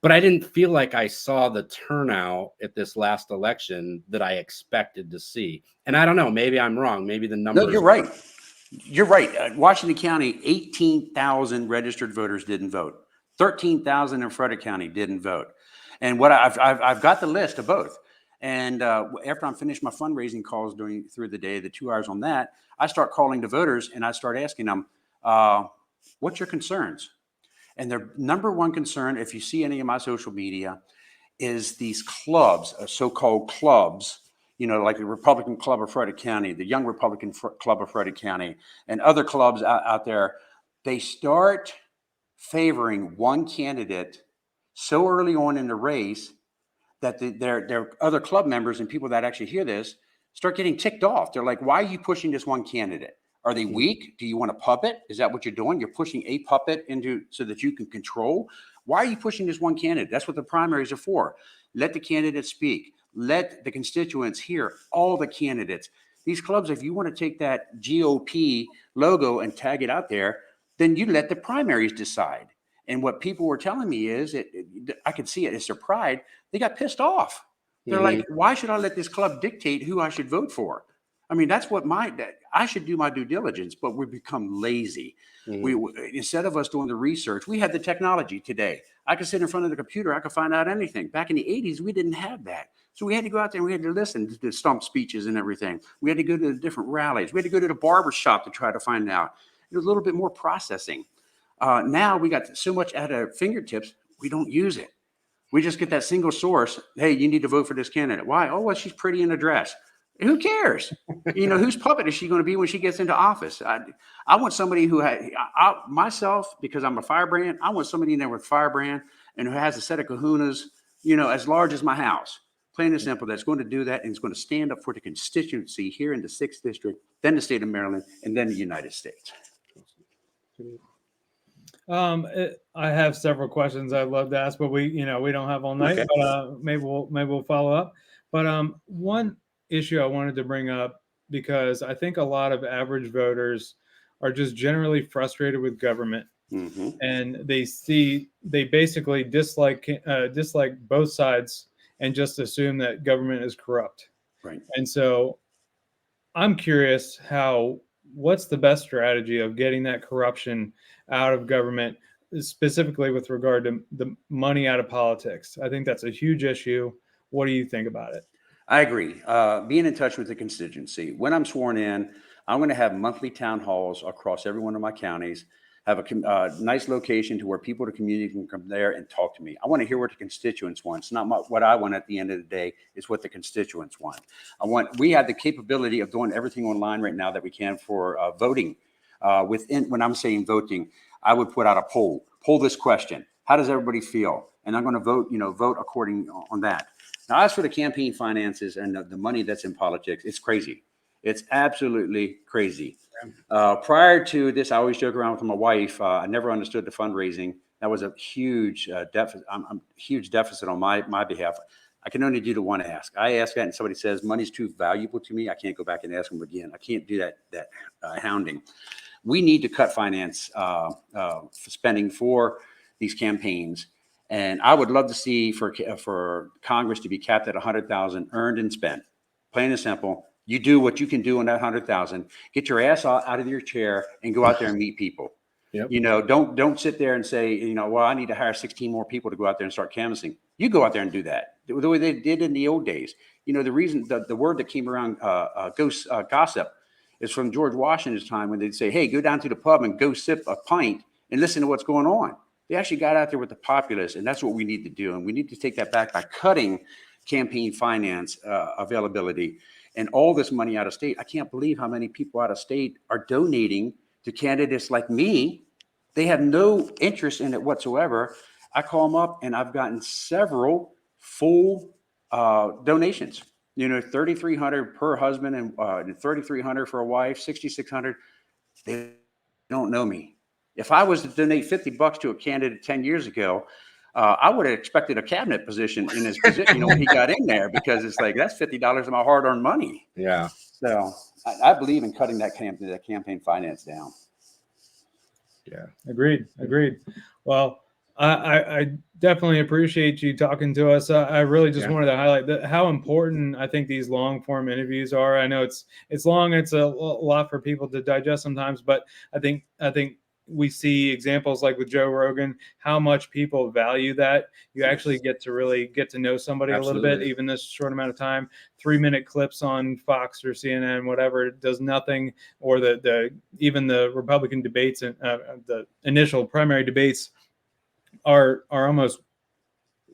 But I didn't feel like I saw the turnout at this last election that I expected to see. And I don't know, maybe I'm wrong. Maybe the numbers. No, you're right. You're right. Washington County, 18,000 registered voters didn't vote. 13,000 in Frederick County didn't vote. And what I've got the list of both. And after I'm finished my fundraising calls through the day, the 2 hours on that, I start calling the voters and I start asking them, what's your concerns? And their number one concern, if you see any of my social media, is these clubs, so-called clubs, like the Republican Club of Frederick County, the Young Republican Club of Frederick County, and other clubs out there. They start favoring one candidate so early on in the race that their other club members and people that actually hear this start getting ticked off. They're like, why are you pushing this one candidate? Are they weak? Do you want a puppet? Is that what you're doing? You're pushing a puppet so that you can control? Why are you pushing this one candidate? That's what the primaries are for. Let the candidates speak. Let the constituents hear all the candidates. These clubs, if you want to take that GOP logo and tag it out there, then you let the primaries decide. And what people were telling me is, I could see it, it's their pride. They got pissed off. They're like, why should I let this club dictate who I should vote for? I mean, that's what I should do my due diligence, but we become lazy. We instead of us doing the research, we have the technology today. I could sit in front of the computer. I could find out anything. Back in the 80s, we didn't have that. So we had to go out there and we had to listen to the stump speeches and everything. We had to go to the different rallies. We had to go to the barber shop to try to find out. It was a little bit more processing. Now we got so much at our fingertips, we don't use it. We just get that single source. Hey, you need to vote for this candidate. Why? Oh, well, she's pretty in a dress. Who cares? Whose puppet is she going to be when she gets into office? I want somebody who myself, because I'm a firebrand, I want somebody in there with firebrand and who has a set of kahunas, as large as my house. Plain and simple, that's going to do that and is going to stand up for the constituency here in the 6th District, then the state of Maryland, and then the United States. I have several questions I'd love to ask, but we don't have all night. Okay. But maybe we'll follow up. But one issue I wanted to bring up, because I think a lot of average voters are just generally frustrated with government, and they basically dislike both sides and just assume that government is corrupt. Right. And so I'm curious what's the best strategy of getting that corruption out of government, specifically with regard to the money out of politics? I think that's a huge issue. What do you think about it? I agree. Being in touch with the constituency. When I'm sworn in, I'm going to have monthly town halls across every one of my counties, have a nice location to where people in the community can come there and talk to me. I want to hear what the constituents want. It's not what I want at the end of the day. It's what the constituents want. We have the capability of doing everything online right now that we can for voting. When I'm saying voting, I would put out a poll this question. How does everybody feel? And I'm going to vote according on that. Now, as for the campaign finances and the money that's in politics, it's crazy. It's absolutely crazy. Prior to this, I always joke around with my wife. I never understood the fundraising. That was a huge deficit. Huge deficit on my behalf. I can only do the one ask. I ask that, and somebody says money's too valuable to me. I can't go back and ask them again. I can't do that hounding. We need to cut finance spending for these campaigns. And I would love to see for Congress to be capped at 100,000 earned and spent. Plain and simple. You do what you can do on that 100,000. Get your ass out of your chair and go out there and meet people. Yep. Don't sit there and say, well, I need to hire 16 more people to go out there and start canvassing. You go out there and do that the way they did in the old days. The reason the word that came around gossip is from George Washington's time, when they'd say, hey, go down to the pub and go sip a pint and listen to what's going on. They actually got out there with the populace, and that's what we need to do. And we need to take that back by cutting campaign finance availability and all this money out of state. I can't believe how many people out of state are donating to candidates like me. They have no interest in it whatsoever. I call them up, and I've gotten several full donations. $3,300 per husband and $3,300 for a wife, $6,600. They don't know me. If I was to donate $50 to a candidate 10 years ago, I would have expected a cabinet position in his position, when he got in there, because it's like, that's $50 of my hard-earned money. Yeah. So I believe in cutting that campaign finance down. Yeah, agreed. Well, I definitely appreciate you talking to us. I really just wanted to highlight how important I think these long form interviews are. I know it's long, it's a lot for people to digest sometimes, but I think we see examples like with Joe Rogan, how much people value that. You actually get to really get to know somebody a little bit, even this short amount of time. 3-minute clips on Fox or CNN, whatever, does nothing. Or even the Republican debates and the initial primary debates are almost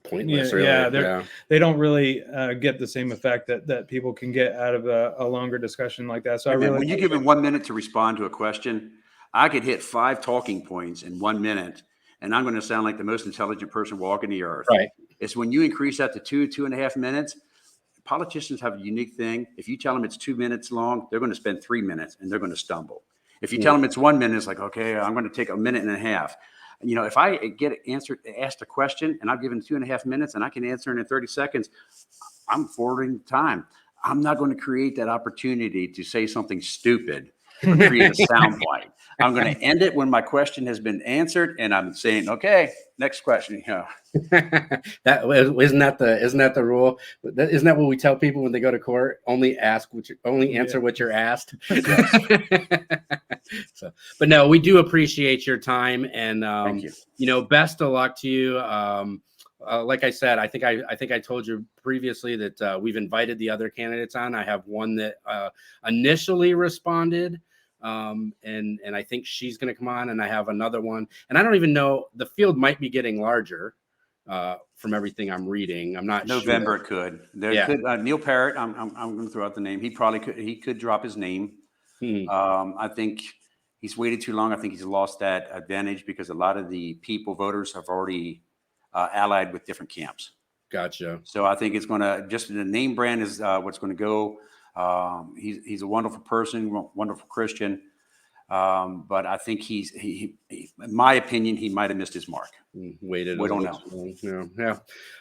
pointless. They don't really get the same effect that people can get out of a longer discussion like that. So when you give them 1 minute to respond to a question, I could hit 5 talking points in 1 minute, and I'm going to sound like the most intelligent person walking the earth. Right. It's when you increase that to 2.5 minutes. Politicians have a unique thing. If you tell them it's 2 minutes long, they're going to spend 3 minutes and they're going to stumble. If you tell them it's 1 minute, it's like, okay, I'm going to take 1.5 minutes. If I asked a question and I've given 2.5 minutes and I can answer it in 30 seconds, I'm forwarding time. I'm not going to create that opportunity to say something stupid or create a soundbite. I'm going to end it when my question has been answered, and I'm saying, okay, next question. Isn't that the rule? Isn't that what we tell people when they go to court? Only answer what you're asked. But no, we do appreciate your time, and thank you. Best of luck to you. Like I said, I think I told you previously that we've invited the other candidates on. I have one that initially responded. And I think she's going to come on, and I have another one, and I don't even know, the field might be getting larger from everything I'm reading. I'm not November sure. could Neil Parrott. I'm going to throw out the name. He could drop his name. I think he's waited too long. I think he's lost that advantage because a lot of the voters have already allied with different camps. Gotcha. So I think it's going to, just the name brand is what's going to go. He's a wonderful person, wonderful Christian. But I think he, in my opinion, he might have missed his mark. Waited. We don't know. Yeah.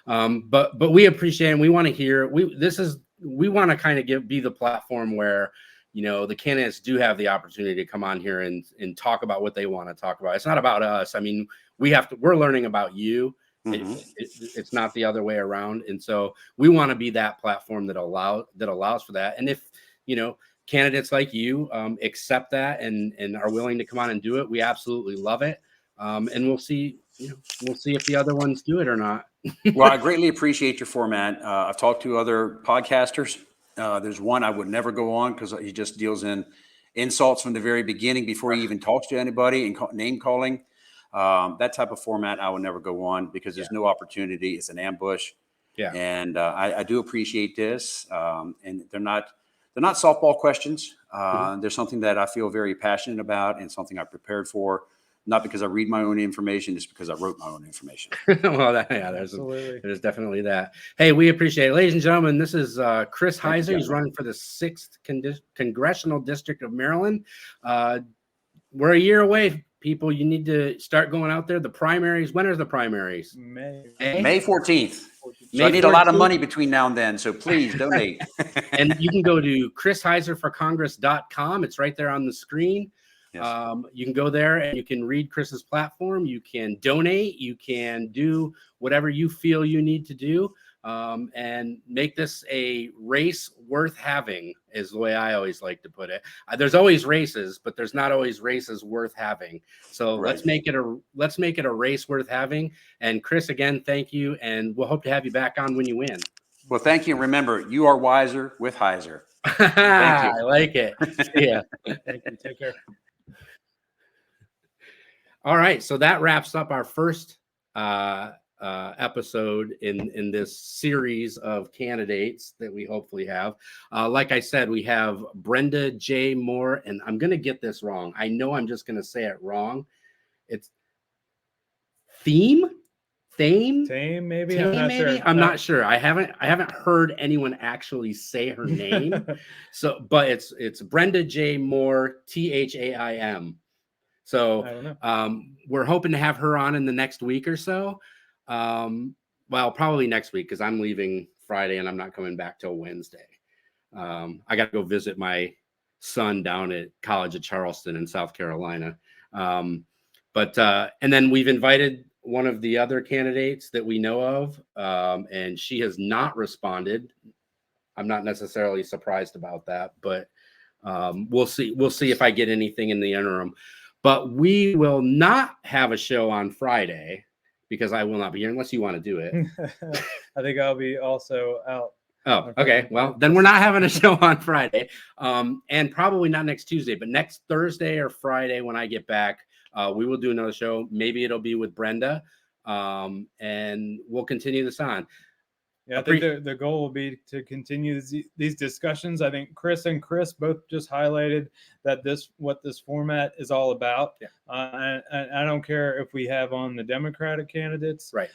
But we appreciate it. And we want to hear, we want to kind of be the platform where, the candidates do have the opportunity to come on here and talk about what they want to talk about. It's not about us. I mean, we're learning about you, It's not the other way around. And so we want to be that platform that allows for that. And if, candidates like you accept that and are willing to come on and do it, we absolutely love it. And we'll see if the other ones do it or not. Well, I greatly appreciate your format. I've talked to other podcasters. There's one I would never go on because he just deals in insults from the very beginning before he even talks to anybody and name calling. That type of format I would never go on because there's no opportunity. It's an ambush. Yeah. And I do appreciate this. And they're not softball questions. There's something that I feel very passionate about and something I prepared for. Not because I read my own information, just because I wrote my own information. Well, there's definitely that. Hey, we appreciate it. Ladies and gentlemen, this is Chris Hyser. He's running for the 6th Congressional District of Maryland. We're a year away, people. You need to start going out there. The primaries, when are the primaries? May 14th. So I need a lot of money between now and then, so please donate. And you can go to chrishyserforcongress.com. It's right there on the screen. Yes. You can go there and you can read Chris's platform. You can donate. You can do whatever you feel you need to do, and make this a race worth having, is the way I always like to put it. There's always races, but there's not always races worth having. So let's make it a race worth having. And Chris, again, thank you, and we'll hope to have you back on when you win. Well, thank you. Remember, you are wiser with Hyser. Thank you. I like it. Yeah. Thank you. Take care. All right, so that wraps up our first episode in this series of candidates that we hopefully have. Like I said, we have Brenda J. Moore, and I'm going to get this wrong. I know I'm just going to say it wrong. It's Thame, maybe. I'm not sure. I haven't heard anyone actually say her name. But it's Brenda J. Moore, THAIM. So we're hoping to have her on in the next week or so. Well, probably next week because I'm leaving Friday and I'm not coming back till Wednesday. I got to go visit my son down at College of Charleston in South Carolina. And then we've invited one of the other candidates that we know of, and she has not responded. I'm not necessarily surprised about that, but we'll see. We'll see if I get anything in the interim. But we will not have a show on Friday because I will not be here unless you want to do it. I think I'll be also out. Oh, okay. Well, then we're not having a show on Friday, and probably not next Tuesday, but next Thursday or Friday when I get back, we will do another show. Maybe it'll be with Brenda, and we'll continue this on. Yeah, I think the goal will be to continue these discussions. I think Chris and Chris both just highlighted that what this format is all about. Yeah. And I don't care if we have on the Democratic candidates. Right.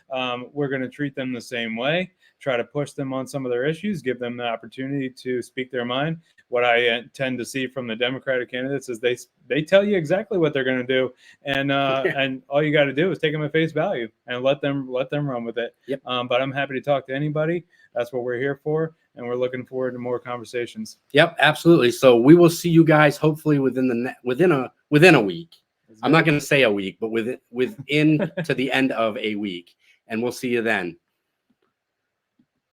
We're going to treat them the same way, try to push them on some of their issues, give them the opportunity to speak their mind. What I tend to see from the Democratic candidates is they tell you exactly what they're going to do, and and all you got to do is take them at face value and let them run with it. Yep. But I'm happy to talk to anybody. That's what we're here for, and we're looking forward to more conversations. Yep, absolutely. So we will see you guys hopefully within a week. I'm not going to say a week, but within to the end of a week, and we'll see you then.